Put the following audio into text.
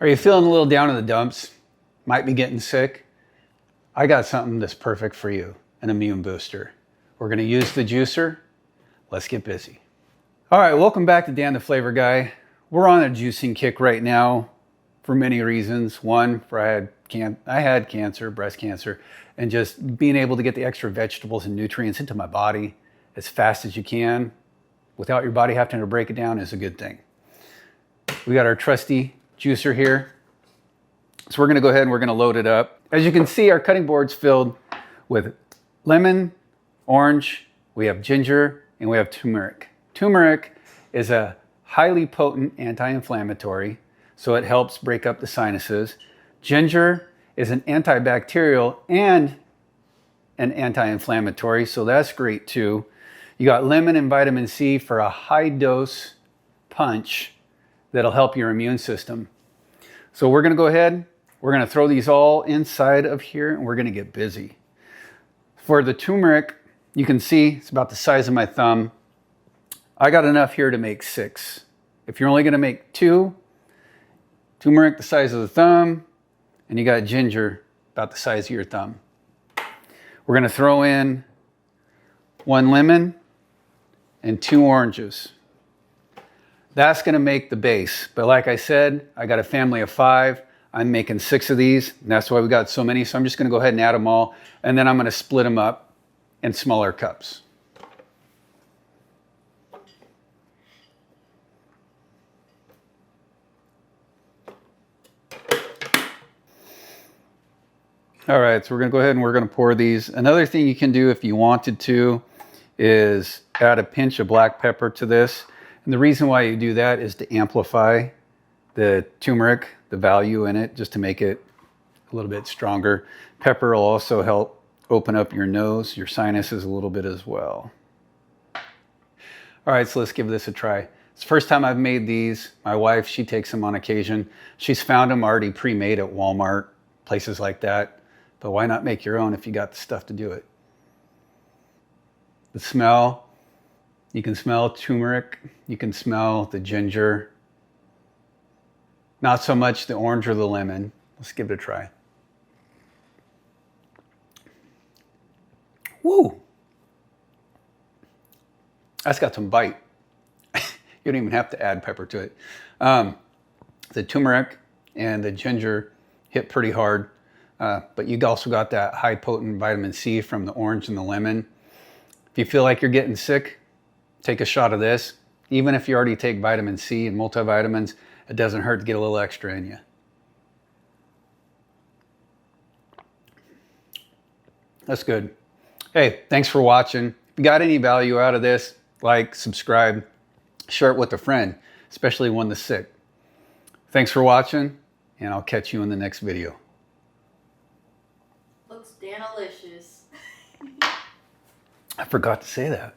Are you feeling a little down in the dumps? Might be getting sick? I got something that's perfect for you, an immune booster. We're gonna use the juicer. Let's get busy. All right, welcome back to Dan the Flavor Guy. We're on a juicing kick right now for many reasons. One, I had cancer, breast cancer, and just being able to get the extra vegetables and nutrients into my body as fast as you can without your body having to break it down is a good thing. We got our trusty juicer here. So we're gonna go ahead and we're gonna load it up. As you can see, our cutting board's filled with lemon, orange, we have ginger, and we have turmeric. Turmeric is a highly potent anti-inflammatory, so it helps break up the sinuses. Ginger is an antibacterial and an anti-inflammatory, so that's great too. You got lemon and vitamin C for a high dose punch that'll help your immune system. So we're gonna go ahead, we're gonna throw these all inside of here and we're gonna get busy. For the turmeric, you can see it's about the size of my thumb. I got enough here to make 6. If you're only gonna make 2, turmeric the size of the thumb, and you got ginger about the size of your thumb. We're gonna throw in 1 lemon and 2 oranges. That's gonna make the base. But like I said, I got a family of 5. I'm making 6 of these, and that's why we got so many. So I'm just gonna go ahead and add them all, and then I'm gonna split them up in smaller cups. All right, so we're gonna go ahead and we're gonna pour these. Another thing you can do if you wanted to is add a pinch of black pepper to this. And the reason why you do that is to amplify the turmeric, the value in it, just to make it a little bit stronger. Pepper will also help open up your nose, your sinuses a little bit as well. All right, so let's give this a try. It's the first time I've made these. My wife, she takes them on occasion. She's found them already pre-made at Walmart, places like that. But why not make your own if you got the stuff to do it? The smell, you can smell turmeric, you can smell the ginger. Not so much the orange or the lemon. Let's give it a try. Woo! That's got some bite. You don't even have to add pepper to it. The turmeric and the ginger hit pretty hard, but you also got that high potent vitamin C from the orange and the lemon. If you feel like you're getting sick, take a shot of this. Even if you already take vitamin C and multivitamins, it doesn't hurt to get a little extra in you. That's good. Hey, thanks for watching. If you got any value out of this, like, subscribe, share it with a friend, especially one that's sick. Thanks for watching, and I'll catch you in the next video. Looks danalicious. I forgot to say that.